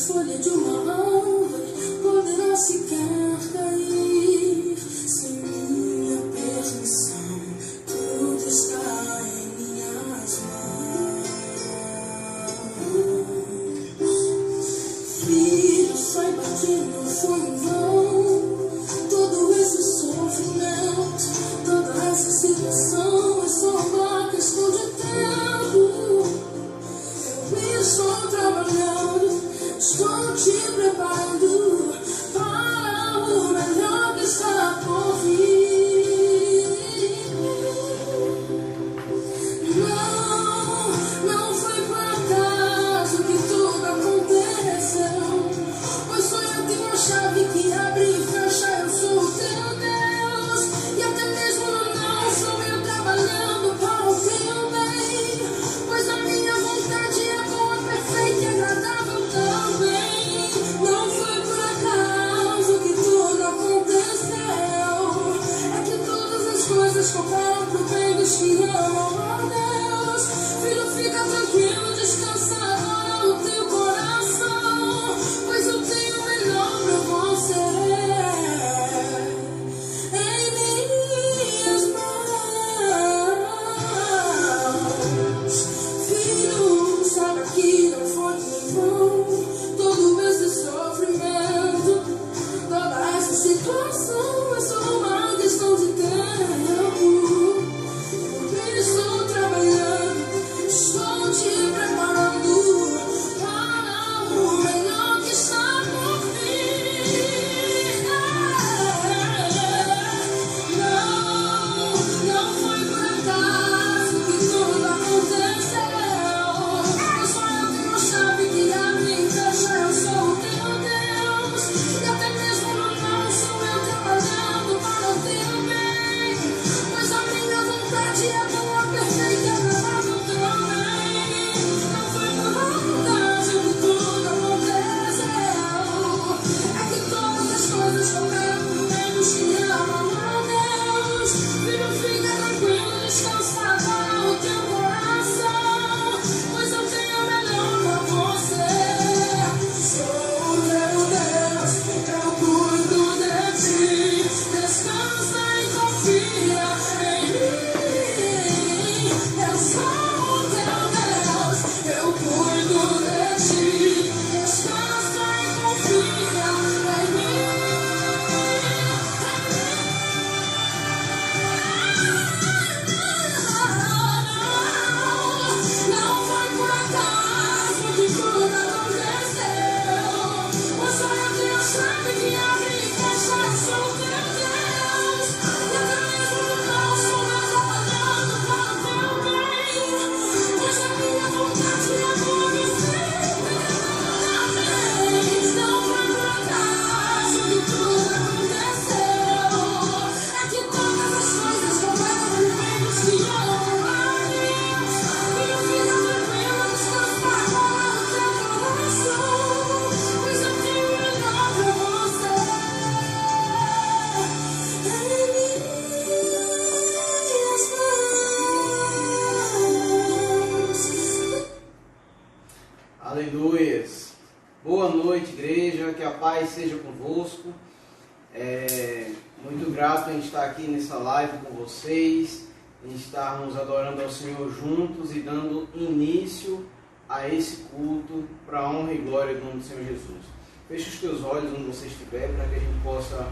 folha de uma árvore poderá sequer cair sem minha permissão. Tudo está em minhas mãos. Filho, saiba que não foi em vão todo esse sofrimento, toda essa situação. É só uma questão de tempo. Eu estou trabalhando, estou te preparando para o melhor que está por vir. Não foi por acaso que tudo aconteceu, pois só eu tenho a chave que abre e fecha. Eu sou o teu Deus, e até mesmo no não sou eu trabalhando para o teu bem, pois a minha vontade é boa, perfeita e agradável também. Não foi por acaso que tudo aconteceu, é que todas as coisas cooperam pro bem dos que amam a Deus. Filho, fica tranquilo, descansa agora o teu coração, pois eu tenho o melhor pra você em minhas mãos. Filho, saiba que não foi em vão todo esse sofrimento, toda essa situação. É só uma questão de tempo. Eu estou trabalhando, estou te preparando para o melhor que está por vir. Não foi por acaso que tudo aconteceu, pois só eu tenho a chave que abre e fecha. Eu sou o teu Deus, e até mesmo no não sou eu trabalhando para o teu bem, pois a minha vontade é boa, perfeita e agradável também. Não foi por acaso que tudo aconteceu, é que todas as coisas cooperam pro bem dos que amam a Deus. Filho, fica tranquilo, descansa agora o teu coração, pois eu tenho o melhor pra você. Sou o teu Deus, eu cuido de ti. Descansa e confia em mim. Eu sou o teu Deus, eu cuido de ti. Descansa e confia em mim. Não foi por acaso que tudo aconteceu, pois só eu tenho a chave que abre e fecha. Eu sou o teu Deus, e até mesmo no não sou eu trabalhando para o teu bem, pois a minha vontade é boa, perfeita e agradável. Não foi por acaso que tudo aconteceu, é que todas as coisas cooperam pro bem dos que amam a Deus. Filho, fica tranquilo, descansa agora o teu coração, pois eu tenho o melhor pra você em minhas mãos. Aleluias! Boa noite, igreja, que a paz seja convosco. Muito grato em estar aqui nessa live com vocês, em estarmos adorando ao Senhor juntos e dando início a esse culto para a honra e glória do nome do Senhor Jesus. Feche os teus olhos onde você estiver, para que a gente possa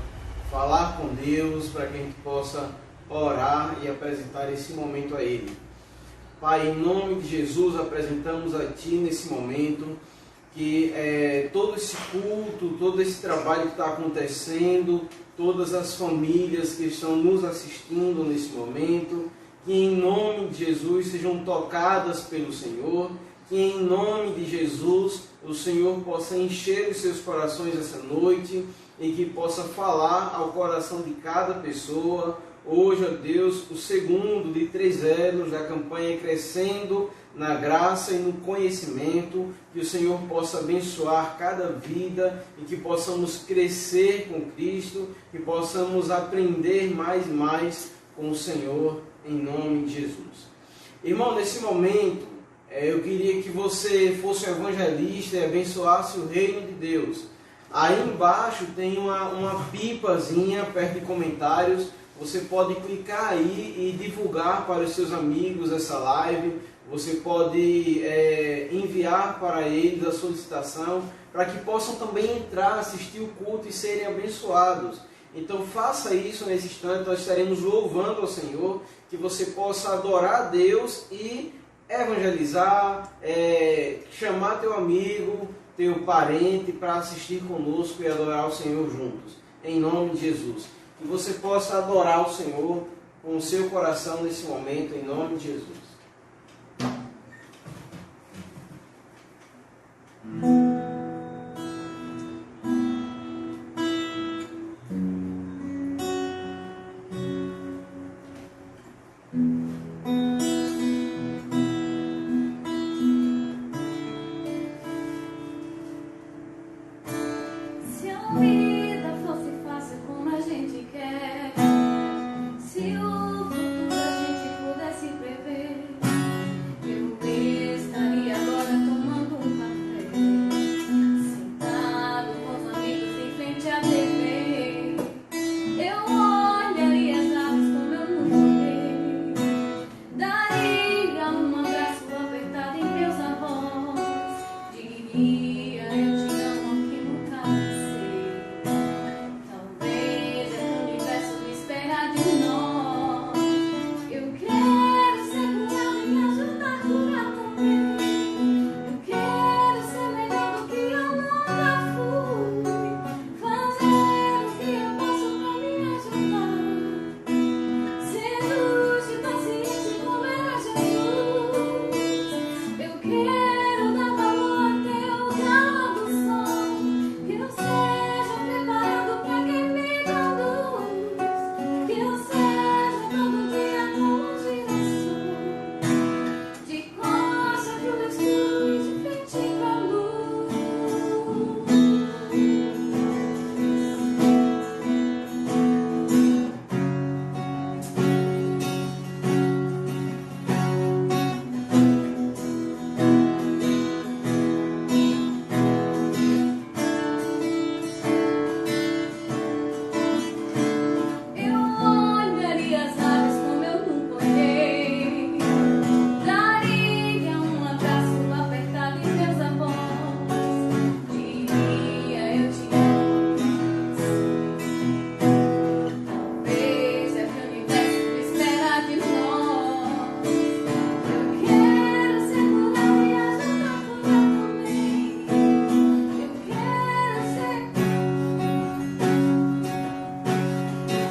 falar com Deus, para que a gente possa orar e apresentar esse momento a Ele. Pai, em nome de Jesus, apresentamos a Ti nesse momento, que todo esse culto, todo esse trabalho que está acontecendo, todas as famílias que estão nos assistindo nesse momento, que em nome de Jesus sejam tocadas pelo Senhor, que em nome de Jesus o Senhor possa encher os seus corações essa noite e que possa falar ao coração de cada pessoa. Hoje, ó Deus, o segundo de 3 anos da campanha Crescendo na Graça e no Conhecimento, que o Senhor possa abençoar cada vida e que possamos crescer com Cristo, que possamos aprender mais e mais com o Senhor, em nome de Jesus. Irmão, nesse momento, eu queria que você fosse evangelista e abençoasse o reino de Deus. Aí embaixo tem uma pipazinha perto de comentários. Você pode clicar aí e divulgar para os seus amigos essa live. Você pode enviar para eles a solicitação para que possam também entrar, assistir o culto e serem abençoados. Então faça isso nesse instante, nós estaremos louvando ao Senhor, que você possa adorar a Deus e evangelizar, chamar teu amigo, teu parente para assistir conosco e adorar o Senhor juntos, em nome de Jesus. Que você possa adorar o Senhor com o seu coração nesse momento, em nome de Jesus. Se a vida fosse fácil como a gente quer, se o futuro a gente pudesse prever, eu estaria agora tomando um café, sentado com os amigos em frente à TV. Eu olharia as aves como eu nunca olhei, daria um abraço apertado em meus avós, diria eu te amo que nunca pensei. Talvez o universo me espera de nós. Eu quero ser curado e me ajudar a curar também. Eu quero ser melhor do que eu nunca fui, fazer o que eu posso pra me ajudar, ser justo e paciente como era Jesus. Eu quero dar valor até o calor do sol, que eu seja preparado pra quem me conduz, que eu seja todo dia como um girassol, de costa pro escuro e de frente pra luz. Eu olharia as aves como eu nunca olhei, daria um abraço apertado em meus avós, diria eu te amo. Talvez é que o universo me espera de nós. Eu quero ser curado e ajudar a curar também. Eu quero ser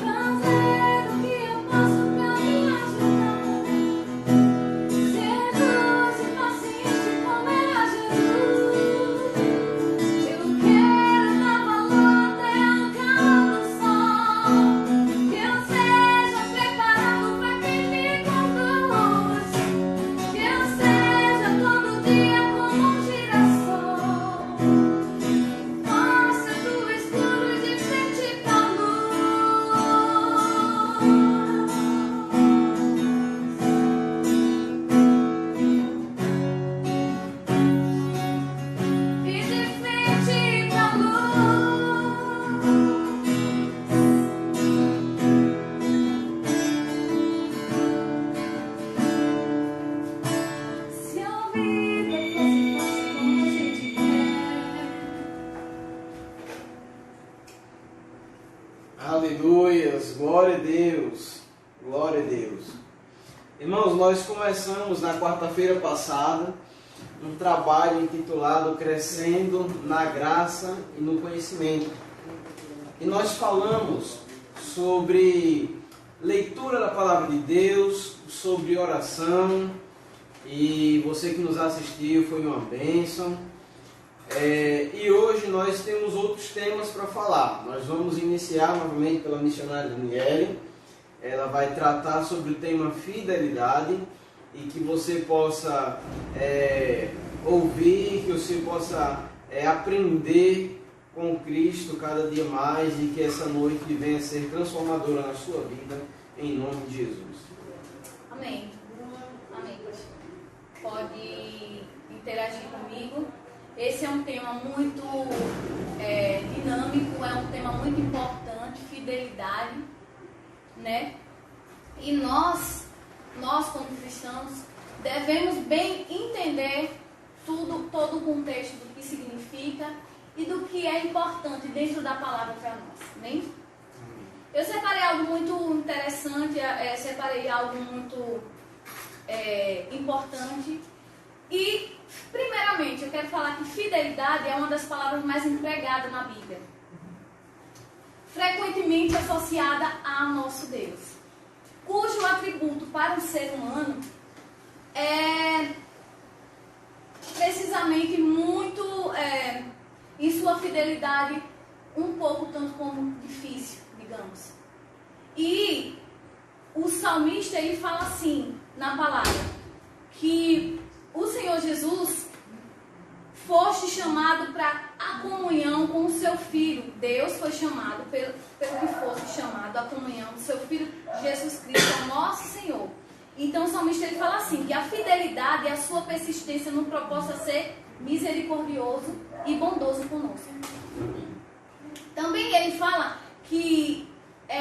fazer o que eu posso pra me ajudar também, ser luz e paciente como era Jesus. Eu quero dar valor até o calor do sol, que eu seja preparado pra quem me conduz, que eu seja todo dia como um girassol, faça do escuro de frente pra luz. E de frente pra luz. Se a vida fosse fácil como a gente quer. Aleluias, glória a Deus, glória a Deus. Irmãos, nós começamos na quarta-feira passada um trabalho intitulado Crescendo na Graça e no Conhecimento. E nós falamos sobre leitura da Palavra de Deus, sobre oração, e você que nos assistiu foi uma bênção. E hoje nós temos outros temas para falar. Nós vamos iniciar novamente pela missionária Daniele. Ela vai tratar sobre o tema fidelidade, e que você possa ouvir, que você possa aprender com Cristo cada dia mais, e que essa noite venha ser transformadora na sua vida, em nome de Jesus. Amém. Amém. Pode interagir comigo. Esse é um tema muito dinâmico, é um tema muito importante, fidelidade, né? E nós como cristãos, devemos bem entender todo o contexto do que significa e do que é importante dentro da palavra para nós, amém? Eu separei algo muito interessante, separei algo muito importante. E, primeiramente, eu quero falar que fidelidade é uma das palavras mais empregadas na Bíblia, frequentemente associada a nosso Deus, cujo atributo para um ser humano é precisamente muito, em sua fidelidade, um pouco tanto como difícil, digamos. E o salmista, ele fala assim na palavra, que o Senhor Jesus foste chamado para a comunhão com o seu Filho. Deus foi chamado pelo que fosse chamado a comunhão do seu Filho Jesus Cristo, o nosso Senhor. Então o salmista, ele fala assim, que a fidelidade é a sua persistência no propósito a ser misericordioso e bondoso conosco. Também ele fala que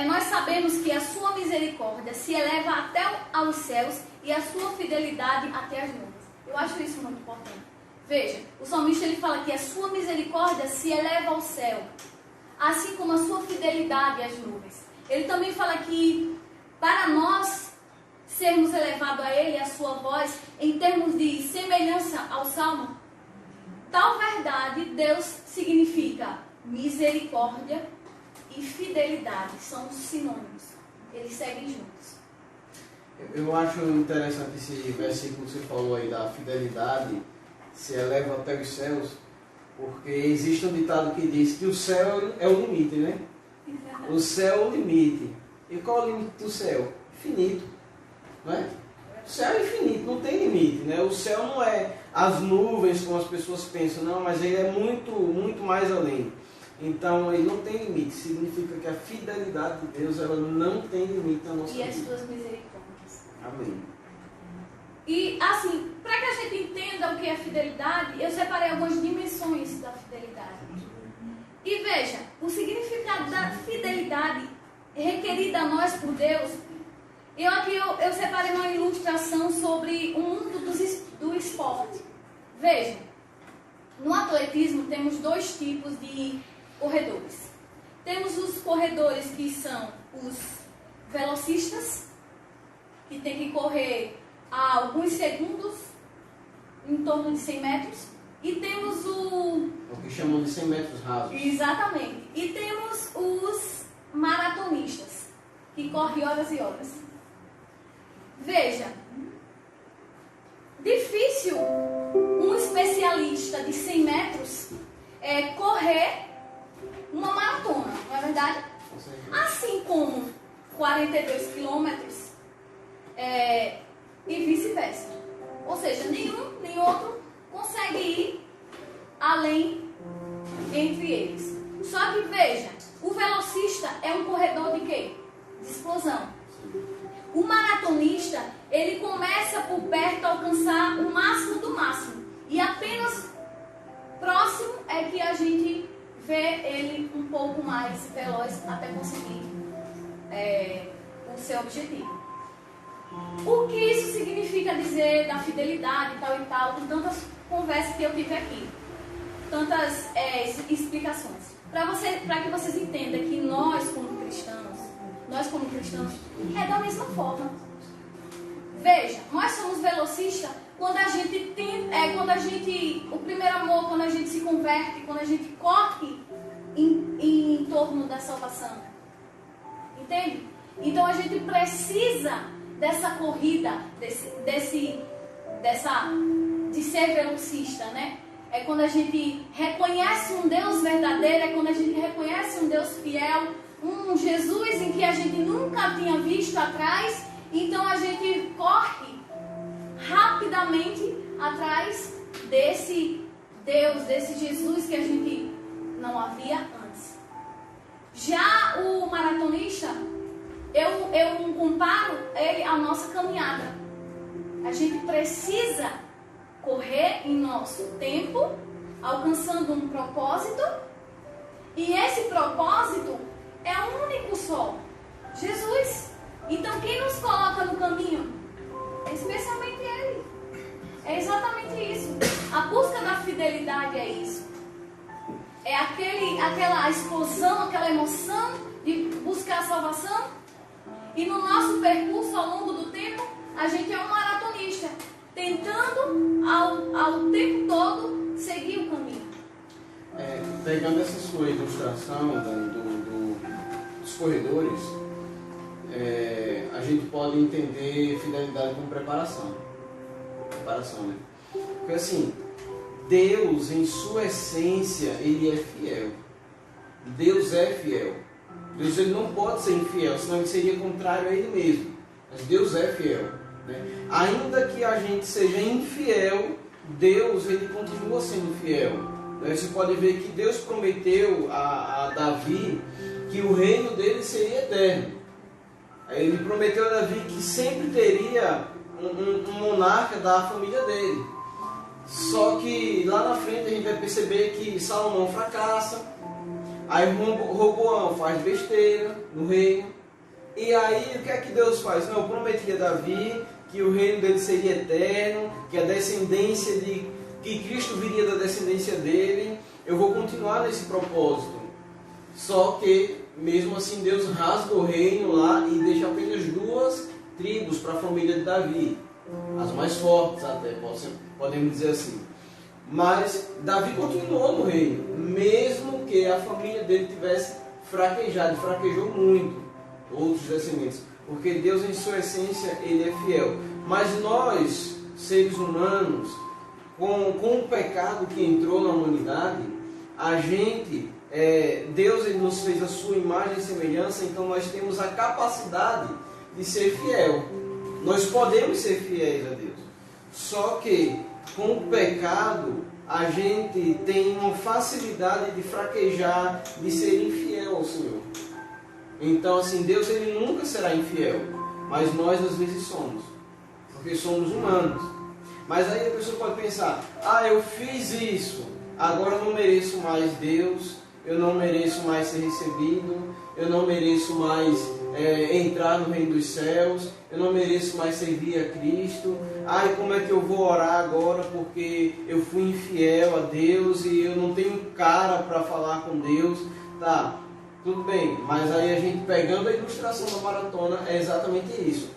nós sabemos que a sua misericórdia se eleva até aos céus e a sua fidelidade até as nuvens. Eu acho isso muito importante. Veja, o salmista, ele fala que a sua misericórdia se eleva ao céu, assim como a sua fidelidade às nuvens. Ele também fala que para nós sermos elevados a ele, a sua voz, em termos de semelhança ao Salmo, tal verdade, Deus significa misericórdia e fidelidade, são sinônimos, eles seguem juntos. Eu acho interessante esse versículo que você falou aí da fidelidade se eleva até os céus, porque existe um ditado que diz que o céu é o limite, né? O céu é o limite. E qual é o limite do céu? Infinito, não é? O céu é infinito, não tem limite, né? O céu não é as nuvens como as pessoas pensam, não, mas ele é muito, muito mais além. Então ele não tem limite, significa que a fidelidade de Deus, ela não tem limite na nossa vida. E as suas misericórdias. Amém. E assim, para que a gente entenda o que é fidelidade, eu separei algumas dimensões da fidelidade. E veja, o significado da fidelidade requerida a nós por Deus. Eu separei uma ilustração sobre o mundo do esporte. Veja, no atletismo temos dois tipos de corredores. Temos os corredores que são os velocistas, que tem que correr a alguns segundos, em torno de 100 metros. E temos o que chamam de 100 metros rasos. Exatamente. E temos os maratonistas, que correm horas e horas. Veja, difícil um especialista de 100 metros correr uma maratona, não é verdade? Assim como 42 quilômetros e vice-versa. Ou seja, nenhum nem outro consegue ir além entre eles. Só que veja, o velocista é um corredor de quê? De explosão. O maratonista, ele começa por perto a alcançar o máximo do máximo. E apenas próximo é que a gente vê ele um pouco mais veloz até conseguir o seu objetivo. O que isso significa dizer da fidelidade e tal, com tantas conversas que eu tive aqui, tantas explicações. Para que vocês entendam que nós como cristãos, é da mesma forma. Veja, nós somos velocistas quando a gente o primeiro amor, quando a gente se converte, quando a gente corre em torno da salvação. Entende? Então a gente precisa dessa corrida, de ser velocista, né? É quando a gente reconhece um Deus verdadeiro, é quando a gente reconhece um Deus fiel, um Jesus em que a gente nunca tinha visto atrás, então a gente corre rapidamente atrás desse Deus, desse Jesus que a gente não havia antes. Já o maratonista, eu comparo ele à nossa caminhada. A gente precisa correr em nosso tempo, alcançando um propósito, e esse propósito é único só, Jesus. Então quem nos coloca no caminho? É especialmente Ele. É exatamente isso. A busca da fidelidade é isso. É aquela explosão, aquela emoção de buscar a salvação. E no nosso percurso ao longo do tempo, a gente é um maratonista, tentando ao tempo todo seguir o caminho. Pegando essa sua ilustração dos corredores, a gente pode entender fidelidade como preparação. Né? Porque assim, Deus em sua essência, Ele é fiel. Deus é fiel. Deus ele não pode ser infiel, senão ele seria contrário a Ele mesmo. Mas Deus é fiel. Né? Ainda que a gente seja infiel, Deus ele continua sendo fiel. Você pode ver que Deus prometeu a Davi que o reino dele seria eterno. Ele prometeu a Davi que sempre teria um monarca da família dele. Só que lá na frente a gente vai perceber que Salomão fracassa, aí Roboão faz besteira no reino. E aí o que é que Deus faz? Não, eu prometi a Davi que o reino dele seria eterno, que a descendência que Cristo viria da descendência dele, eu vou continuar nesse propósito. Só que, mesmo assim, Deus rasga o reino lá e deixa apenas 2 tribos para a família de Davi. As mais fortes até, podemos dizer assim. Mas Davi continuou no reino, mesmo que a família dele tivesse fraquejado, fraquejou muito outros descendentes. Porque Deus, em sua essência, Ele é fiel. Mas nós, seres humanos, com o pecado que entrou na humanidade, a gente, Deus ele nos fez a sua imagem e semelhança, então nós temos a capacidade de ser fiel. Nós podemos ser fiéis a Deus. Só que com o pecado, a gente tem uma facilidade de fraquejar, de ser infiel ao Senhor. Então, assim, Deus ele nunca será infiel, mas nós às vezes somos, porque somos humanos. Mas aí a pessoa pode pensar, eu fiz isso, agora eu não mereço mais Deus, eu não mereço mais ser recebido, eu não mereço mais entrar no reino dos céus, eu não mereço mais servir a Cristo. Como é que eu vou orar agora porque eu fui infiel a Deus e eu não tenho cara para falar com Deus? Tá, tudo bem, mas aí a gente pegando a ilustração da maratona é exatamente isso.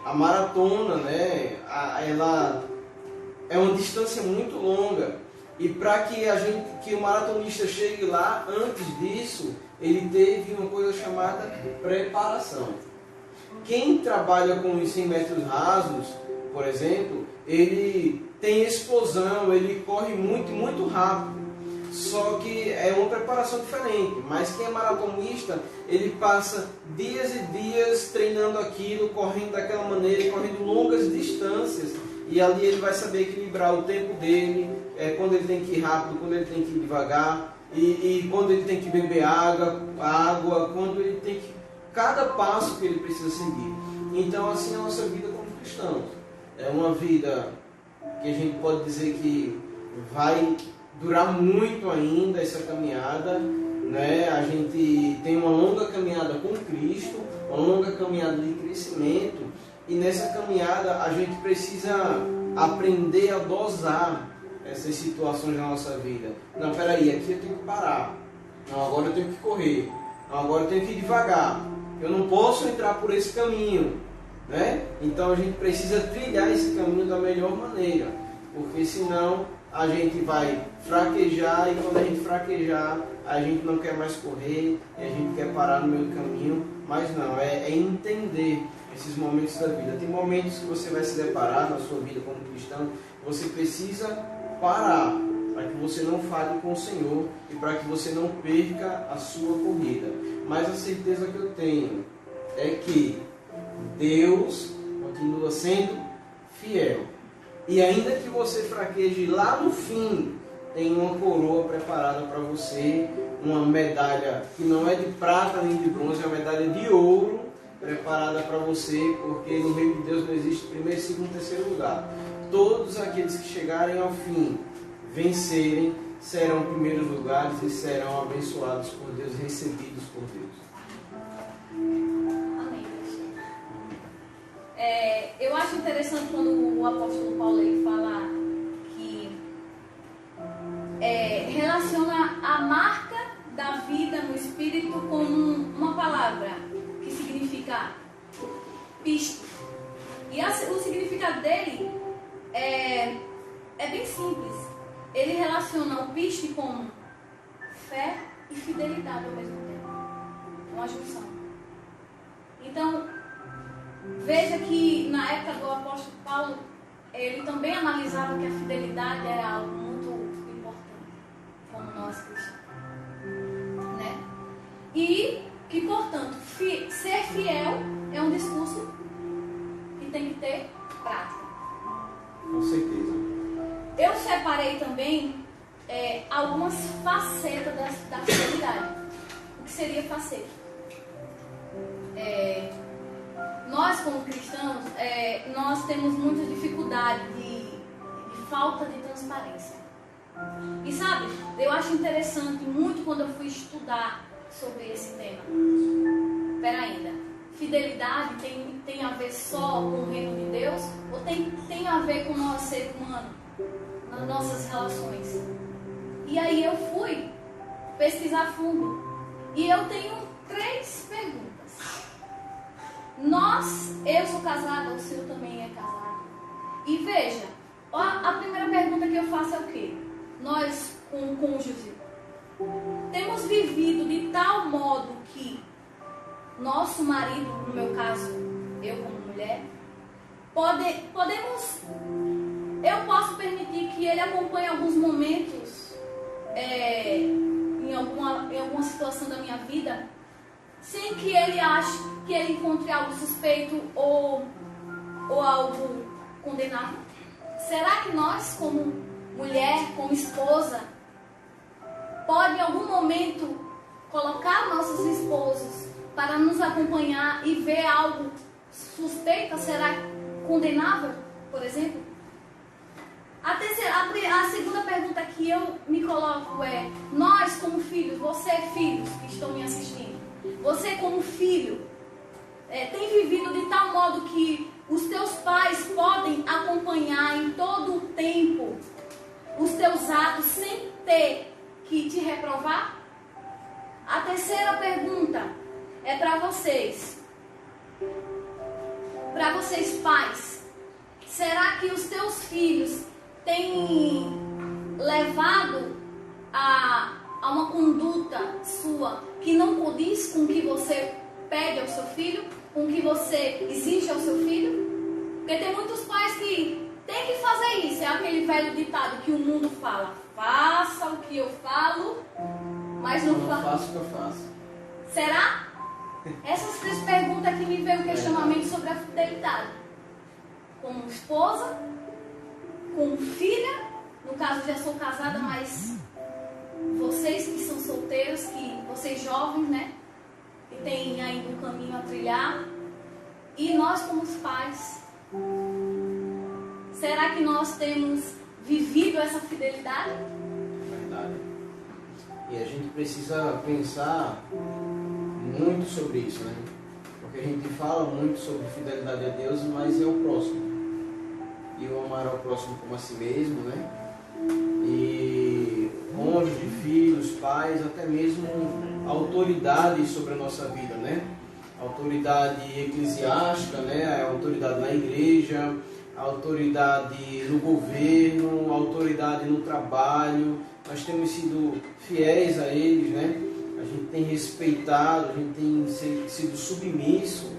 A maratona, né, ela é uma distância muito longa, e para que o maratonista chegue lá, antes disso, ele teve uma coisa chamada preparação. Quem trabalha com os 100 metros rasos, por exemplo, ele tem explosão, ele corre muito, muito rápido. Só que é uma preparação diferente. Mas quem é maratonista, ele passa dias e dias treinando aquilo, correndo daquela maneira, correndo longas distâncias. E ali ele vai saber equilibrar o tempo dele, quando ele tem que ir rápido, quando ele tem que ir devagar, e quando ele tem que beber água, quando ele tem que... cada passo que ele precisa seguir. Então assim é a nossa vida como cristãos. É uma vida que a gente pode dizer que vai durar muito ainda essa caminhada, né? A gente tem uma longa caminhada com Cristo, uma longa caminhada de crescimento, e nessa caminhada a gente precisa aprender a dosar essas situações na nossa vida. Não, peraí, aqui eu tenho que parar. Não, agora eu tenho que correr. Não, agora eu tenho que ir devagar. Eu não posso entrar por esse caminho, né? Então a gente precisa trilhar esse caminho da melhor maneira, porque senão a gente vai fraquejar, e quando a gente fraquejar, a gente não quer mais correr, e a gente quer parar no meio do caminho. Mas não, é entender esses momentos da vida. Tem momentos que você vai se deparar na sua vida como cristão, você precisa parar, para que você não fale com o Senhor e para que você não perca a sua corrida. Mas a certeza que eu tenho é que Deus continua sendo fiel. E ainda que você fraqueje, lá no fim tem uma coroa preparada para você, uma medalha que não é de prata nem de bronze, é uma medalha de ouro preparada para você, porque no reino de Deus não existe primeiro, segundo, terceiro lugar. todos aqueles que chegarem ao fim, vencerem, serão primeiros lugares e serão abençoados por Deus, recebidos por Deus. Amém. Eu acho interessante quando o apóstolo Paulo ele fala que relaciona a marca da vida no Espírito com uma palavra que significa pisto. E o significado dele é bem simples. Ele relaciona o pisto com fé e fidelidade ao mesmo tempo. Uma junção. Então, veja que na época do apóstolo Paulo, ele também analisava que a fidelidade era algo muito importante, como nós cristãos. Né? E que, portanto, ser fiel é um discurso que tem que ter prática. Com certeza. Eu separei também algumas facetas da fidelidade. O que seria faceta? Nós, como cristãos, nós temos muita dificuldade de falta de transparência. E sabe, eu acho interessante muito quando eu fui estudar sobre esse tema. Espera ainda. Fidelidade tem a ver só com o reino de Deus? Ou tem a ver com o nosso ser humano? Nas nossas relações? E aí eu fui pesquisar fundo. E eu tenho 3 perguntas. Eu sou casada, o senhor também é casado. E veja, a primeira pergunta que eu faço é o quê? Nós, com o cônjuge, temos vivido de tal modo que nosso marido, no meu caso, eu como mulher, eu posso permitir que ele acompanhe alguns momentos em alguma situação da minha vida, sem que ele ache que ele encontre algo suspeito ou algo condenável? Será que nós, como mulher, como esposa, pode em algum momento colocar nossos esposos para nos acompanhar e ver algo suspeito? Será condenável, por exemplo? A segunda pergunta que eu me coloco é: nós como filhos, você filhos que estão me assistindo, você como filho, tem vivido de tal modo que os teus pais podem acompanhar em todo o tempo os teus atos sem ter que te reprovar? A terceira pergunta é para vocês. Para vocês pais, será que os teus filhos têm levado a uma conduta sua que não condiz com o que você pede ao seu filho, com o que você exige ao seu filho? Porque tem muitos pais que têm que fazer isso. É aquele velho ditado que o mundo fala: faça o que eu falo, mas não faço o que eu faço. Será? Essas 3 perguntas que me veio o questionamento sobre a fidelidade. Como esposa, como filha, no caso já sou casada, mas vocês que são solteiros, vocês jovens, né? Que têm ainda um caminho a trilhar. E nós como os pais. Será que nós temos vivido essa fidelidade? Verdade. E a gente precisa pensar muito sobre isso, né? Porque a gente fala muito sobre fidelidade a Deus, mas é o próximo. E o amar ao próximo como a si mesmo, né? E cônjuge, filhos, pais, até mesmo autoridade sobre a nossa vida, né? Autoridade eclesiástica, né? A autoridade na igreja, a autoridade no governo, a autoridade no trabalho. Nós temos sido fiéis a eles, né? A gente tem respeitado, a gente tem sido submisso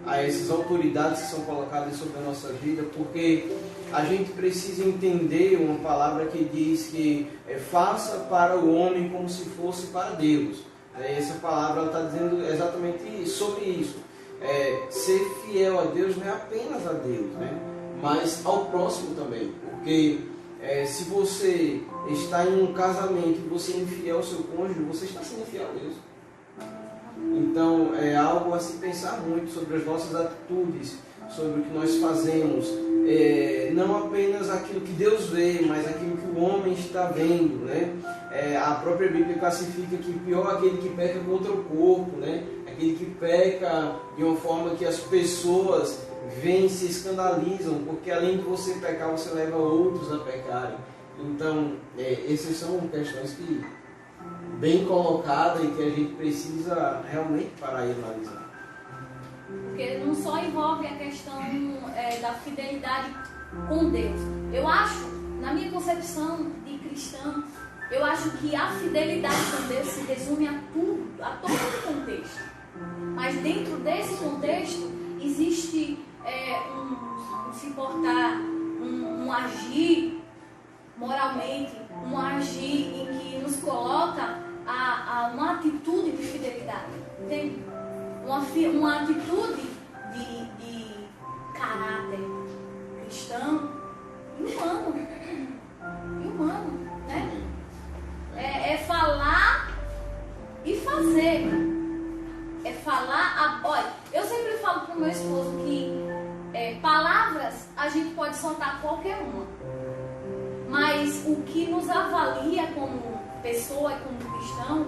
a essas autoridades que são colocadas sobre a nossa vida, porque a gente precisa entender uma palavra que diz que faça para o homem como se fosse para Deus. Essa palavra está dizendo exatamente sobre isso. Ser fiel a Deus não é apenas a Deus, né? Mas ao próximo também. Porque se você está em um casamento e você é infiel ao seu cônjuge, você está sendo infiel a Deus. Então é algo a se pensar muito sobre as nossas atitudes, sobre o que nós fazemos, não apenas aquilo que Deus vê, mas aquilo que o homem está vendo, né? A própria Bíblia classifica que pior é aquele que peca contra o corpo, né? Aquele que peca de uma forma que as pessoas veem e se escandalizam, porque além de você pecar, você leva outros a pecarem. Então, essas são questões que bem colocadas e que a gente precisa realmente parar e analisar. Porque não só envolve a questão da fidelidade com Deus. Eu acho, na minha concepção de cristã, eu acho que a fidelidade com Deus se resume a tudo, a todo o contexto. Mas dentro desse contexto existe um se portar, um agir moralmente, um agir em que nos coloca a uma atitude de fidelidade, entende? Uma atitude de caráter cristão e humano, né? É falar e fazer. É falar. Olha, eu sempre falo para o meu esposo que palavras a gente pode soltar qualquer uma, mas o que nos avalia como pessoa e como cristão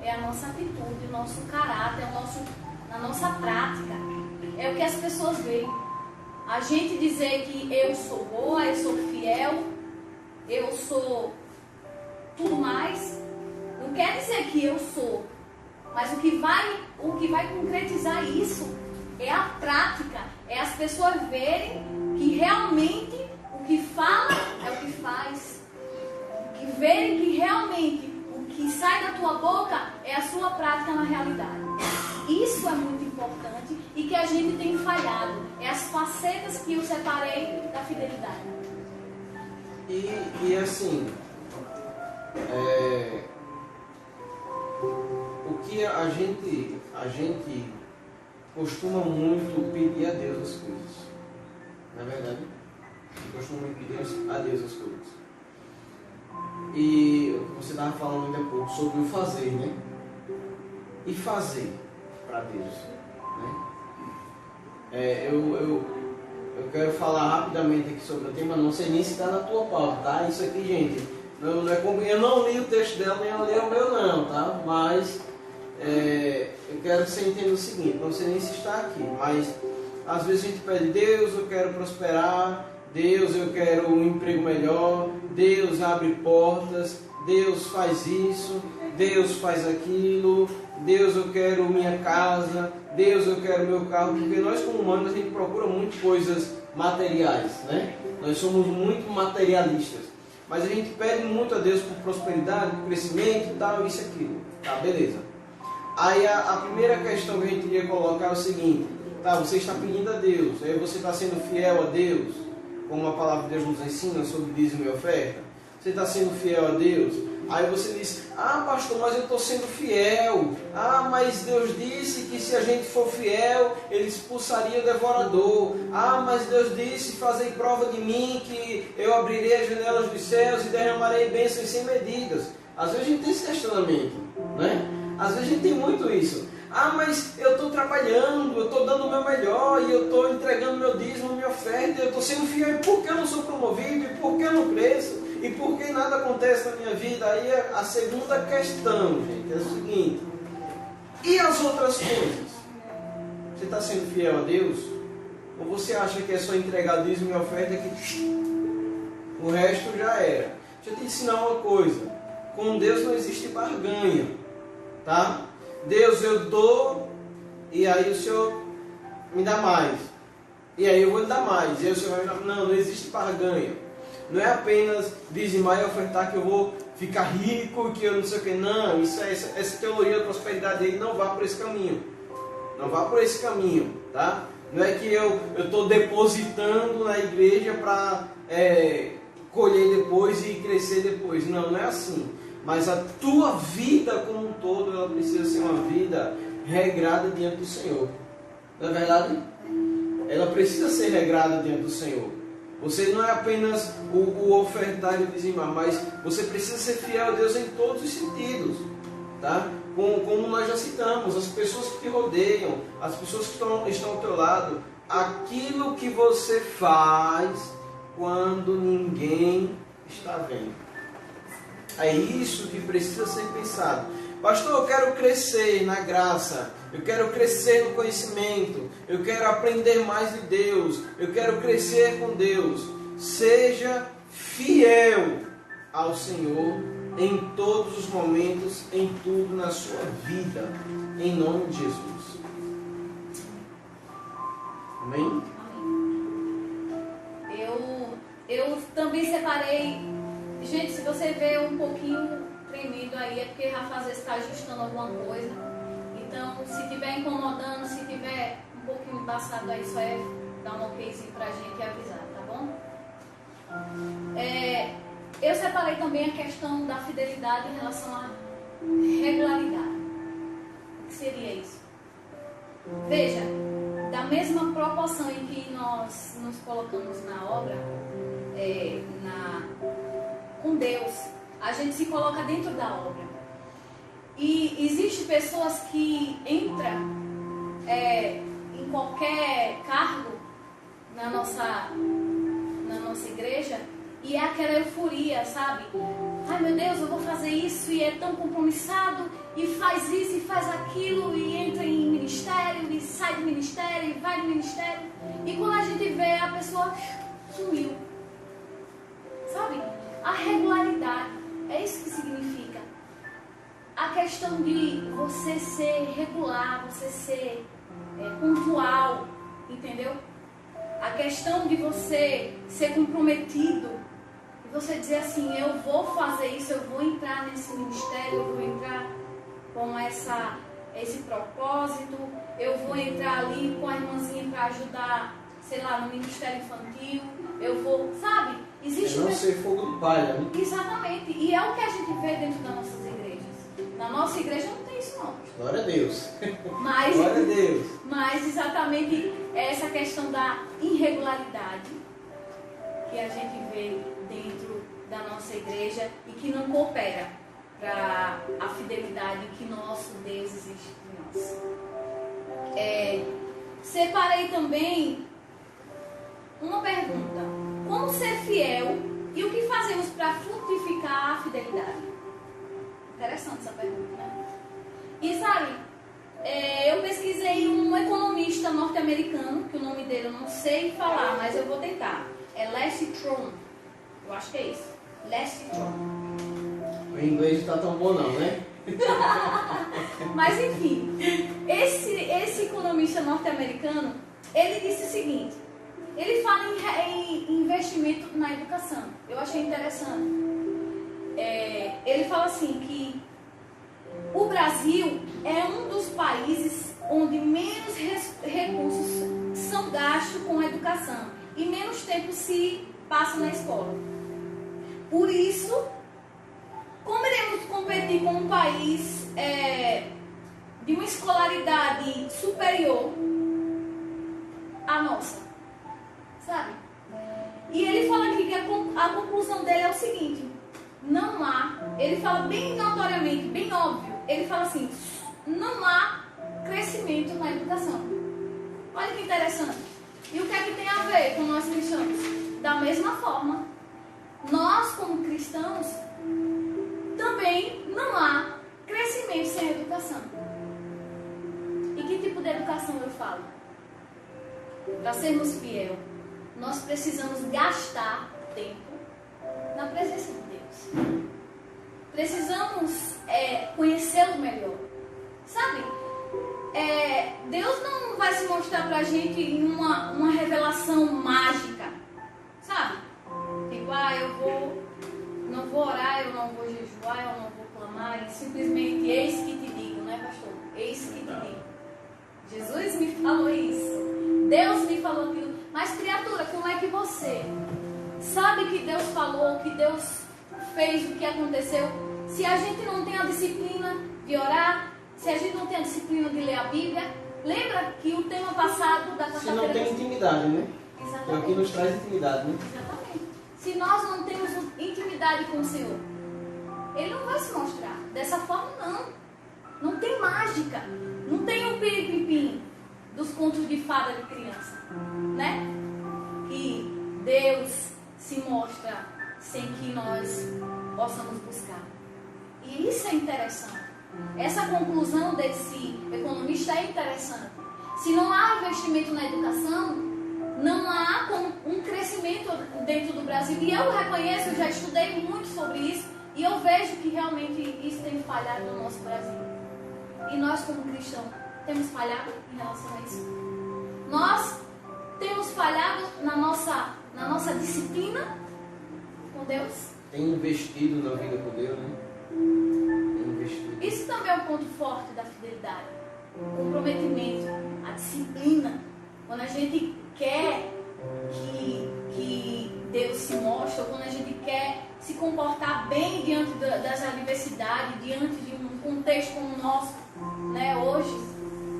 é a nossa atitude, o nosso caráter, a nossa prática. É o que as pessoas veem. A gente dizer que eu sou boa, eu sou fiel, eu sou tudo mais, não quer dizer que eu sou. Mas o que vai concretizar isso é a prática, é as pessoas verem que realmente o que fala é o que faz, que verem que realmente o que sai da tua boca é a sua prática na realidade. Isso é muito importante e que a gente tem falhado. É as facetas que eu separei da fidelidade. E assim, o que a gente costuma muito pedir a Deus as coisas. Na verdade, costuma muito pedir a Deus as coisas. E o que você estava falando ainda há pouco sobre o fazer, né? E fazer para Deus, né? Eu quero falar rapidamente aqui sobre o tema, não sei nem se está na tua pauta, tá? Isso aqui, gente, não é como, eu não li o texto dela, nem eu li o meu não, tá? Mas eu quero que você entenda o seguinte, não sei nem se está aqui, mas às vezes a gente pede, Deus, eu quero prosperar, Deus, eu quero um emprego melhor, Deus abre portas, Deus faz isso, Deus faz aquilo, Deus, eu quero minha casa, Deus, eu quero meu carro, porque nós como humanos a gente procura muito coisas materiais, né? Nós somos muito materialistas, mas a gente pede muito a Deus por prosperidade, por crescimento e tal, isso e aquilo, tá, beleza. Aí a primeira questão que a gente iria colocar é o seguinte, tá, você está pedindo a Deus, aí você está sendo fiel a Deus, como a palavra de Deus nos ensina sobre dízimo e oferta, você está sendo fiel a Deus, aí você diz, pastor, mas eu estou sendo fiel, mas Deus disse que se a gente for fiel, Ele expulsaria o devorador, mas Deus disse, fazei prova de mim, que eu abrirei as janelas dos céus e derramarei bênçãos sem medidas. Às vezes a gente tem esse questionamento, né? Às vezes a gente tem muito isso. Mas eu estou trabalhando, eu estou dando o meu melhor, e eu estou entregando meu dízimo, minha oferta, eu estou sendo fiel, e por que eu não sou promovido, e por que eu não cresço, e por que nada acontece na minha vida? Aí a segunda questão, gente, é o seguinte, e as outras coisas? Você está sendo fiel a Deus? Ou você acha que é só entregar dízimo e oferta que o resto já era? Deixa eu te ensinar uma coisa, com Deus não existe barganha, tá? Deus, eu dou, e aí o Senhor me dá mais. E aí eu vou lhe dar mais. E aí o Senhor vai me dar... Não existe barganha. Não é apenas dizimar e ofertar que eu vou ficar rico, que eu não sei o que. Não, essa teoria da prosperidade aí não vá por esse caminho. Não vá por esse caminho, tá? Não é que eu estou depositando na igreja para colher depois e crescer depois. Não é assim. Mas a tua vida como um todo, ela precisa ser uma vida regrada diante do Senhor. Não é verdade? Ela precisa ser regrada diante do Senhor. Você não é apenas o ofertar e o dizimar, mas você precisa ser fiel a Deus em todos os sentidos. Tá? Como nós já citamos, as pessoas que te rodeiam, as pessoas que estão ao teu lado, aquilo que você faz quando ninguém está vendo. É isso que precisa ser pensado. Pastor, eu quero crescer na graça, eu quero crescer no conhecimento, eu quero aprender mais de Deus, eu quero crescer com Deus. Seja fiel ao Senhor em todos os momentos, em tudo na sua vida, em nome de Jesus. Amém? Eu também separei. Gente, se você vê um pouquinho tremido aí, é porque Rafa às vezes está ajustando alguma coisa. Então, se estiver incomodando, se tiver um pouquinho embaçado aí, só é dar um okzinho pra gente e avisar, tá bom? Eu separei também a questão da fidelidade em relação à regularidade. O que seria isso? Veja, da mesma proporção em que nós nos colocamos na obra, com Deus, a gente se coloca dentro da obra. E existem pessoas que entram em qualquer cargo na nossa igreja e é aquela euforia, sabe? Ai meu Deus, eu vou fazer isso, e é tão compromissado, e faz isso e faz aquilo, e entra em ministério, e sai do ministério, e vai do ministério, e quando a gente vê, a pessoa sumiu, sabe? A regularidade, é isso que significa. A questão de você ser regular, você ser pontual, entendeu? A questão de você ser comprometido, e você dizer assim, eu vou fazer isso, eu vou entrar nesse ministério, eu vou entrar com esse propósito, eu vou entrar ali com a irmãzinha para ajudar, sei lá, no ministério infantil, eu vou, sabe? Existe não ser fogo de palha, né? Exatamente, e é o que a gente vê dentro das nossas igrejas. Na nossa igreja não tem isso não. Glória a Deus. Mas, glória a Deus. Mas exatamente essa questão da irregularidade que a gente vê dentro da nossa igreja e que não coopera para a fidelidade que nosso Deus existe em nós. Separei também uma pergunta: como ser fiel e o que fazemos para frutificar a fidelidade? Interessante essa pergunta, né? E sabe, eu pesquisei um economista norte-americano, que o nome dele eu não sei falar, mas eu vou tentar. É Lester Trom. Eu acho que é isso. Lester Trom. O inglês não está tão bom não, né? Mas enfim, esse economista norte-americano, ele disse o seguinte: ele fala em investimento na educação. Eu achei interessante. Ele fala assim que o Brasil é um dos países onde menos recursos são gastos com a educação e menos tempo se passa na escola. Por isso, como iremos competir com um país de uma escolaridade superior à nossa? Sabe? E ele fala aqui que a conclusão dele é o seguinte: não há, ele fala bem notoriamente, bem óbvio, ele fala assim, não há crescimento na educação. Olha que interessante. E o que é que tem a ver com nós cristãos? Da mesma forma, nós como cristãos, também não há crescimento sem educação. E que tipo de educação eu falo? Para sermos fiel, nós precisamos gastar tempo na presença de Deus. Precisamos conhecê-lo melhor. Sabe? Deus não vai se mostrar pra gente em uma revelação mágica. Sabe? Tipo, eu não vou orar, eu não vou jejuar, eu não vou clamar, e simplesmente eis que te digo, né, pastor? Eis que te digo. Jesus me falou isso. Deus me falou aquilo. Mas, criatura, como é que você sabe que Deus falou, que Deus fez, o que aconteceu, se a gente não tem a disciplina de orar, se a gente não tem a disciplina de ler a Bíblia? Lembra que o tema passado da quarta-feira... Se não tem intimidade, né? Exatamente. É o que nos traz intimidade, né? Exatamente. Se nós não temos intimidade com o Senhor, Ele não vai se mostrar. Dessa forma, não. Não tem mágica. Não tem o pim-pim-pim. dos contos de fada de criança, né? Que Deus se mostra sem que nós possamos buscar. E isso é interessante. Essa conclusão desse economista é interessante. Se não há investimento na educação, não há um crescimento dentro do Brasil. E eu reconheço, eu já estudei muito sobre isso, e eu vejo que realmente isso tem falhado no nosso Brasil. E nós, como cristãos, temos falhado em relação a isso. Nós temos falhado na nossa disciplina com Deus. Tem investido na vida com Deus, né? Tem investido. Isso também é um ponto forte da fidelidade. O comprometimento, a disciplina. Quando a gente quer que Deus se mostre, ou quando a gente quer se comportar bem diante das adversidades, diante de um contexto como o nosso, né, hoje,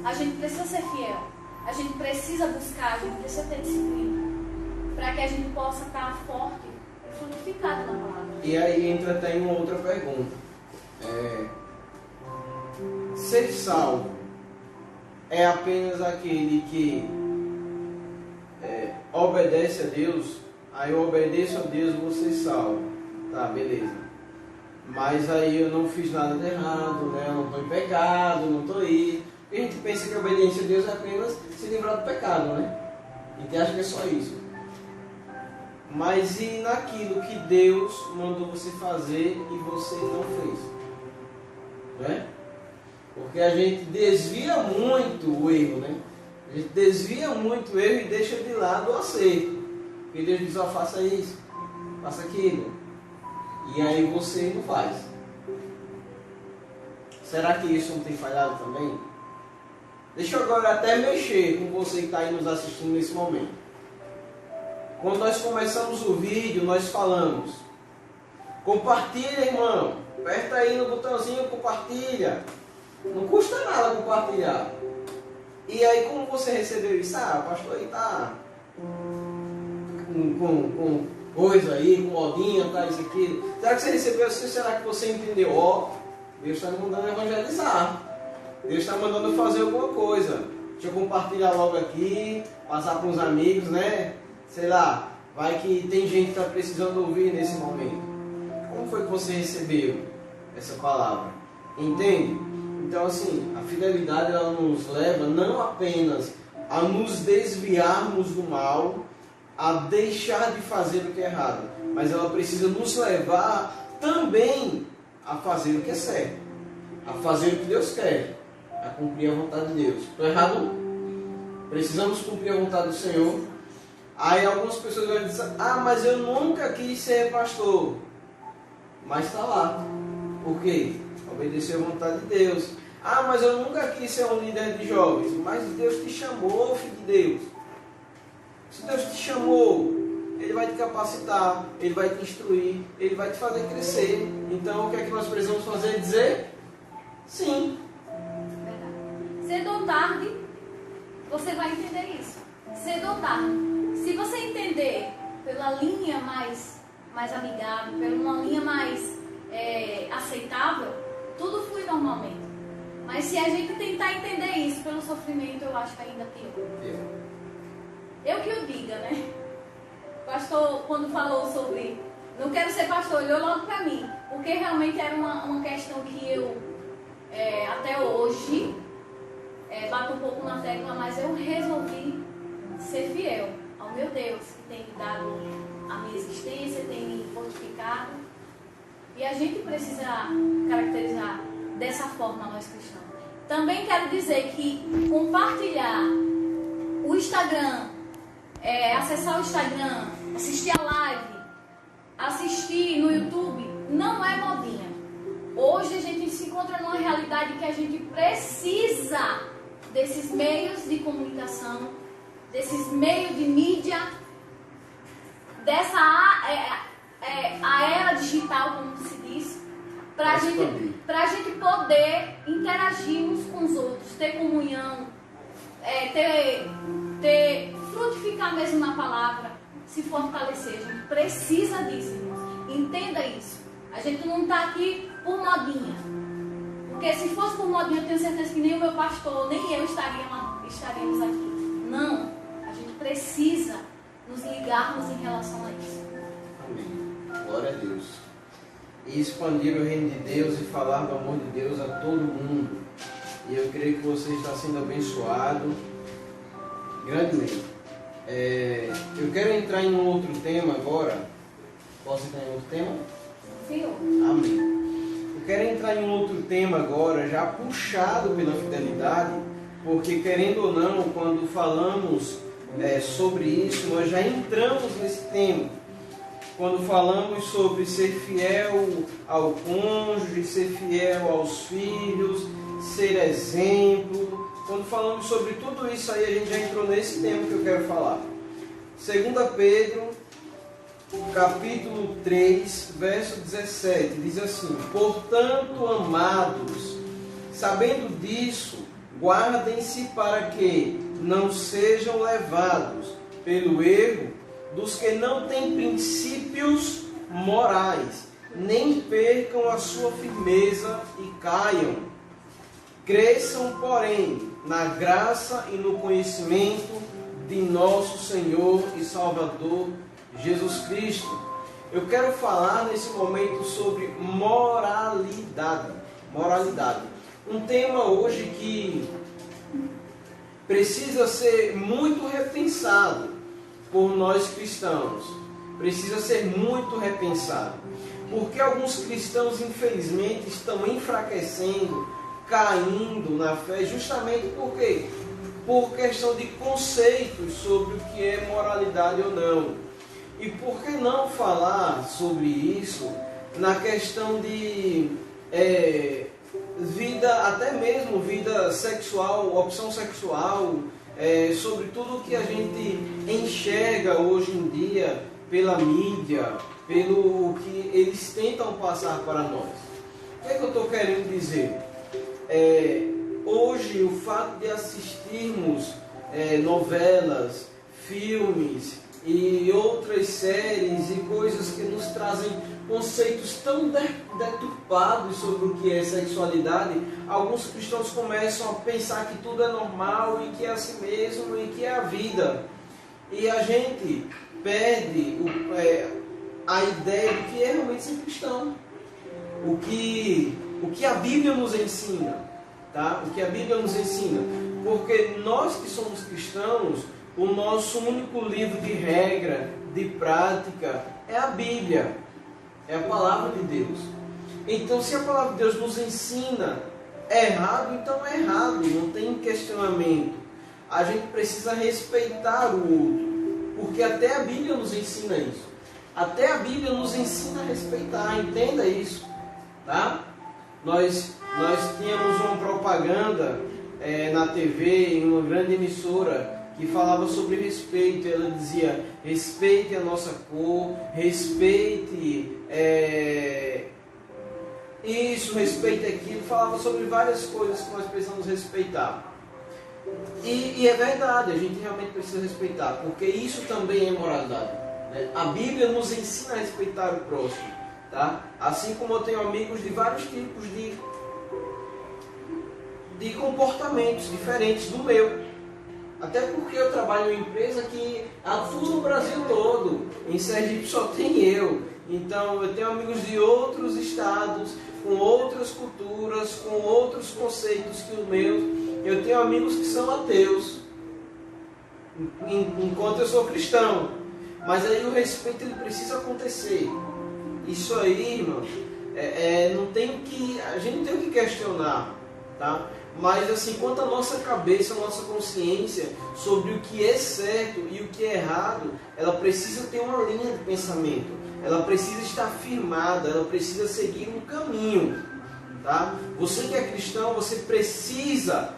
a gente precisa ser fiel. A gente precisa buscar, a gente precisa ter disciplina, para que a gente possa estar forte e frutificado na palavra. E aí entra até em uma outra pergunta. Ser salvo é apenas aquele que obedece a Deus? Aí eu obedeço a Deus, vou ser salvo. Tá, beleza. Mas aí eu não fiz nada de errado, né? Eu não estou em pecado, não estou aí. E a gente pensa que a obediência a Deus é apenas se livrar do pecado, né? A gente acha que é só isso. Mas e naquilo que Deus mandou você fazer e você não fez? Né? Porque a gente desvia muito o erro, né? A gente desvia muito o erro e deixa de lado o acerto. Porque Deus diz, ó, faça isso, faça aquilo. E aí você não faz. Será que isso não tem falhado também? Deixa eu agora até mexer com você que está aí nos assistindo nesse momento. Quando nós começamos o vídeo, nós falamos: compartilha, irmão. Aperta aí no botãozinho, compartilha. Não custa nada compartilhar. E aí, como você recebeu isso? Ah, o pastor aí tá com coisa aí, com modinha, tá, isso aqui. Será que você recebeu assim? Será que você entendeu? Ó, Deus está me mandando evangelizar. Deus está mandando fazer alguma coisa. Deixa eu compartilhar logo aqui, passar para uns amigos, né? Sei lá, vai que tem gente que está precisando ouvir nesse momento. Como foi que você recebeu essa palavra? Entende? Então, assim, a fidelidade ela nos leva não apenas a nos desviarmos do mal, a deixar de fazer o que é errado, mas ela precisa nos levar também a fazer o que é certo, a fazer o que Deus quer, a cumprir a vontade de Deus. Estou errado? Precisamos cumprir a vontade do Senhor. Aí algumas pessoas vão dizer: ah, mas eu nunca quis ser pastor. Mas está lá. Por quê? Obedecer a vontade de Deus. Ah, mas eu nunca quis ser um líder de jovens. Mas Deus te chamou, filho de Deus. Se Deus te chamou, Ele vai te capacitar, Ele vai te instruir, Ele vai te fazer crescer. Então o que é que nós precisamos fazer? Dizer sim. Verdade. Cedo ou tarde, você vai entender isso. Cedo ou tarde. Se você entender pela linha mais amigável, pela uma linha mais aceitável, tudo flui normalmente. Mas se a gente tentar entender isso pelo sofrimento, eu acho que ainda pior. Eu que o diga, né? O pastor, quando falou sobre não quero ser pastor, olhou logo para mim. Porque realmente era uma questão que eu, até hoje, bato um pouco na tecla, mas eu resolvi ser fiel ao meu Deus, que tem me dado a minha existência, tem me fortificado. E a gente precisa caracterizar dessa forma nós cristãos. Também quero dizer que compartilhar o Instagram, acessar o Instagram, assistir a live, assistir no YouTube, não é modinha. Hoje a gente se encontra numa realidade que a gente precisa desses meios de comunicação, desses meios de mídia, dessa a era digital, como se diz, para a gente poder interagir uns com os outros, ter comunhão, frutificar mesmo na palavra, se fortalecer. A gente precisa disso, irmãos. Entenda isso. A gente não está aqui por modinha. Porque se fosse por modinha, eu tenho certeza que nem o meu pastor, nem eu estaríamos aqui. Não, a gente precisa nos ligarmos em relação a isso. Amém. Glória a Deus. E expandir o reino de Deus e falar do amor de Deus a todo mundo. E eu creio que você está sendo abençoado grandemente. Eu quero entrar em um outro tema agora. Posso entrar em outro tema? Senhor. Amém. Eu quero entrar em um outro tema agora, já puxado pela fidelidade, porque querendo ou não, quando falamos sobre isso, nós já entramos nesse tema. Quando falamos sobre ser fiel ao cônjuge, ser fiel aos filhos, ser exemplo, quando falamos sobre tudo isso aí, a gente já entrou nesse tema que eu quero falar. 2 Pedro, capítulo 3, verso 17, diz assim: portanto, amados, sabendo disso, guardem-se para que não sejam levados pelo erro dos que não têm princípios morais, nem percam a sua firmeza e caiam. Cresçam, porém, na graça e no conhecimento de nosso Senhor e Salvador Jesus Cristo. Eu quero falar nesse momento sobre moralidade. Moralidade. Um tema hoje que precisa ser muito repensado por nós cristãos. Precisa ser muito repensado. Porque alguns cristãos, infelizmente, estão enfraquecendo, caindo na fé, justamente por quê? Por questão de conceitos sobre o que é moralidade ou não. E por que não falar sobre isso na questão de vida, até mesmo vida sexual, opção sexual, sobre tudo o que a gente enxerga hoje em dia pela mídia, pelo que eles tentam passar para nós. O que é que eu estou querendo dizer? Hoje o fato de assistirmos novelas, filmes e outras séries e coisas que nos trazem conceitos tão deturpados sobre o que é sexualidade, alguns cristãos começam a pensar que tudo é normal e que é assim mesmo e que é a vida. E a gente perde a ideia do que é realmente ser cristão. O que a Bíblia nos ensina, tá? O que a Bíblia nos ensina. Porque nós que somos cristãos, o nosso único livro de regra, de prática, é a Bíblia. É a palavra de Deus. Então, se a palavra de Deus nos ensina errado, então é errado. Não tem questionamento. A gente precisa respeitar o outro. Porque até a Bíblia nos ensina isso. Até a Bíblia nos ensina a respeitar. Entenda isso. Tá? Nós tínhamos uma propaganda na TV, em uma grande emissora, que falava sobre respeito. Ela dizia: respeite a nossa cor, respeite isso, respeite aquilo. Falava sobre várias coisas que nós precisamos respeitar. E é verdade, a gente realmente precisa respeitar, porque isso também é moralidade, né? A Bíblia nos ensina a respeitar o próximo, tá? Assim como eu tenho amigos de vários tipos de comportamentos diferentes do meu. Até porque eu trabalho em uma empresa que atua no Brasil todo. Em Sergipe só tem eu. Então eu tenho amigos de outros estados, com outras culturas, com outros conceitos que os meus. Eu tenho amigos que são ateus, enquanto eu sou cristão. Mas aí o respeito ele precisa acontecer. Isso aí, irmão, a gente não tem o que questionar, tá? Mas assim, quanto à nossa cabeça, a nossa consciência sobre o que é certo e o que é errado, ela precisa ter uma linha de pensamento. Ela precisa estar firmada, ela precisa seguir um caminho, tá? Você que é cristão, você precisa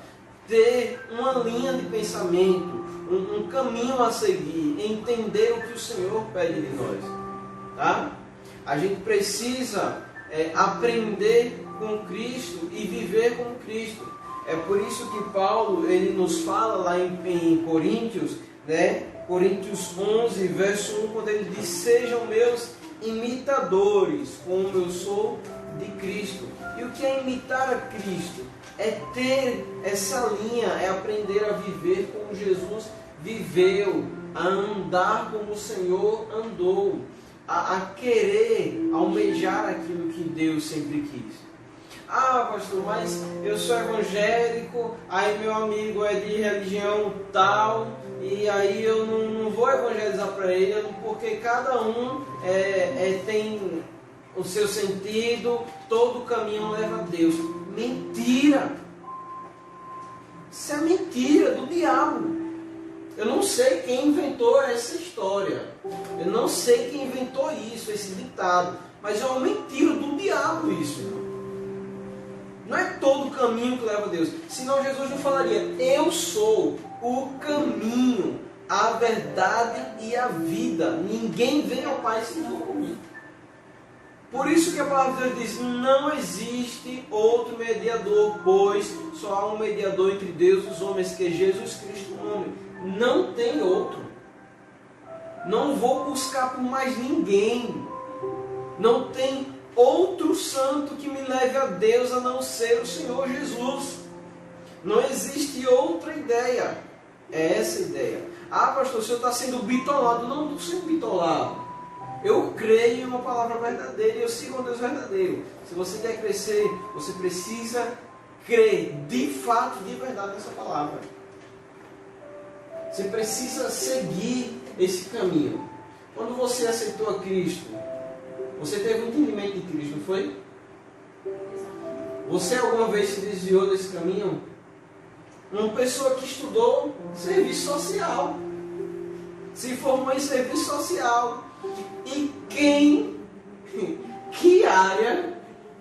ter uma linha de pensamento, um caminho a seguir, entender o que o Senhor pede de nós, tá? A gente precisa aprender com Cristo e viver com Cristo. É por isso que Paulo ele nos fala lá em Coríntios, né? Coríntios 11, verso 1, quando ele diz: sejam meus imitadores, como eu sou de Cristo. E o que é imitar a Cristo? É ter essa linha, é aprender a viver como Jesus viveu, a andar como o Senhor andou, a querer almejar aquilo que Deus sempre quis. Ah, pastor, mas eu sou evangélico, aí meu amigo é de religião tal, e aí eu não vou evangelizar para ele, porque cada um tem o seu sentido, todo caminho leva a Deus. Mentira! Isso é mentira do diabo. Eu não sei quem inventou essa história. Eu não sei quem inventou isso, esse ditado. Mas é uma mentira do diabo isso. Não é todo caminho que leva a Deus. Senão Jesus não falaria: eu sou o caminho, a verdade e a vida. Ninguém vem ao Pai se não for por mim. Por isso que a palavra de Deus diz: não existe outro mediador, pois só há um mediador entre Deus e os homens, que é Jesus Cristo, o homem. Não tem outro. Não vou buscar por mais ninguém. Não tem outro santo que me leve a Deus a não ser o Senhor Jesus. Não existe outra ideia. É essa a ideia. Ah, pastor, o senhor está sendo bitolado. Não estou sendo bitolado. Eu creio em uma palavra verdadeira e eu sigo um Deus verdadeiro. Se você quer crescer, você precisa crer de fato, de verdade nessa palavra. Você precisa seguir esse caminho. Quando você aceitou a Cristo, você teve um entendimento de Cristo, não foi? Você alguma vez se desviou desse caminho? Uma pessoa que estudou serviço social, se formou em serviço social. E que área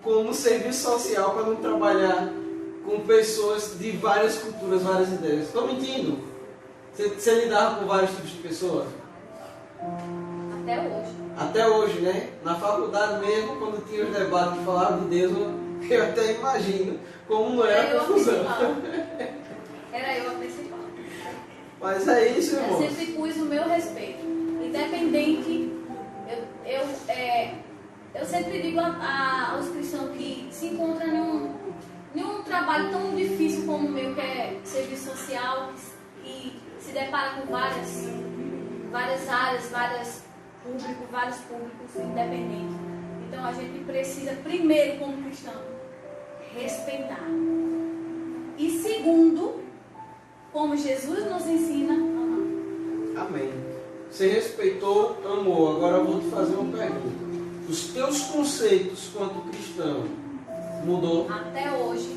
como serviço social para não trabalhar com pessoas de várias culturas, várias ideias? Estou mentindo? Você lidava com vários tipos de pessoas? Até hoje. Até hoje, né? Na faculdade mesmo, quando tinha os debates que falavam de Deus, eu até imagino como não era a confusão. Era eu a principal. Mas é isso, irmão. Eu sempre pus o meu respeito. Independente, eu sempre digo aos cristãos que se encontram em um trabalho tão difícil como o meu, que é serviço social, e se depara com várias áreas, vários públicos independentes. Então a gente precisa, primeiro, como cristão, respeitar. E segundo, como Jesus nos ensina, amar. Amém. Você respeitou, amou. Agora eu vou te fazer uma pergunta. Os teus conceitos quanto cristão mudou? Até hoje,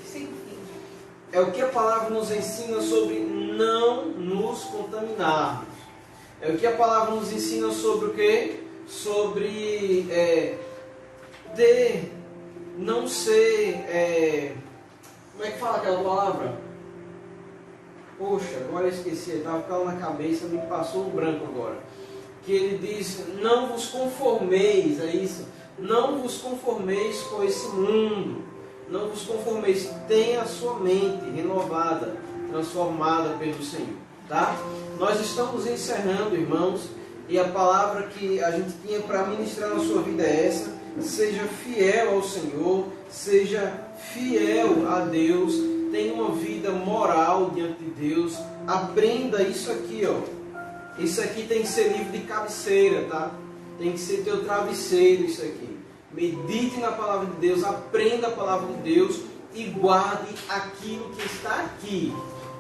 sigo firme. É o que a palavra nos ensina sobre não nos contaminarmos. É o que a palavra nos ensina sobre o quê? Sobre não ser... como é que fala aquela palavra? Poxa, agora eu esqueci, estava com ela na cabeça, me passou um branco agora. Que ele diz: não vos conformeis, é isso? Não vos conformeis com esse mundo. Não vos conformeis, tenha a sua mente renovada, transformada pelo Senhor. Tá? Nós estamos encerrando, irmãos, e a palavra que a gente tinha para ministrar na sua vida é essa: seja fiel ao Senhor, seja fiel a Deus, tenha uma vida moral diante de Deus, aprenda isso aqui, ó. Isso aqui tem que ser livro de cabeceira, tá? Tem que ser teu travesseiro isso aqui. Medite na palavra de Deus, aprenda a palavra de Deus e guarde aquilo que está aqui,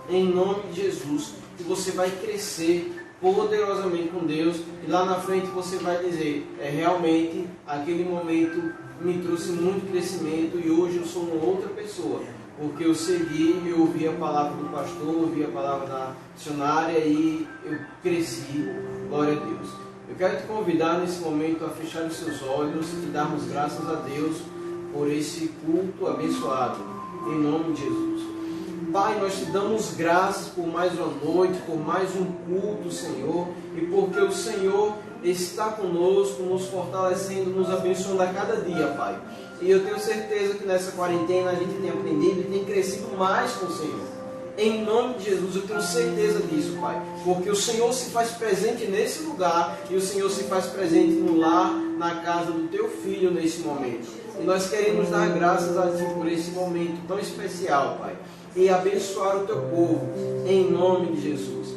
em nome de Jesus. E você vai crescer poderosamente com Deus, e lá na frente você vai dizer: realmente aquele momento me trouxe muito crescimento e hoje eu sou uma outra pessoa, porque eu segui, eu ouvi a palavra do pastor, ouvi a palavra da missionária e eu cresci. Glória a Deus. Eu quero te convidar nesse momento a fechar os seus olhos e darmos graças a Deus por esse culto abençoado, em nome de Jesus. Pai, nós te damos graças por mais uma noite, por mais um culto, Senhor, e porque o Senhor está conosco, nos fortalecendo, nos abençoando a cada dia, Pai. E eu tenho certeza que nessa quarentena a gente tem aprendido e tem crescido mais com o Senhor. Em nome de Jesus, eu tenho certeza disso, Pai. Porque o Senhor se faz presente nesse lugar e o Senhor se faz presente no lar, na casa do Teu Filho nesse momento. E nós queremos dar graças a Ti por esse momento tão especial, Pai. E abençoar o Teu povo, em nome de Jesus.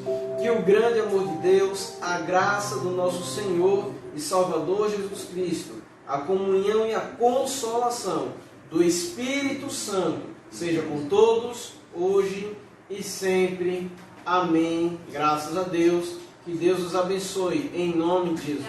Que o grande amor de Deus, a graça do nosso Senhor e Salvador Jesus Cristo, a comunhão e a consolação do Espírito Santo seja com todos, hoje e sempre. Amém. Graças a Deus. Que Deus os abençoe, em nome de Jesus.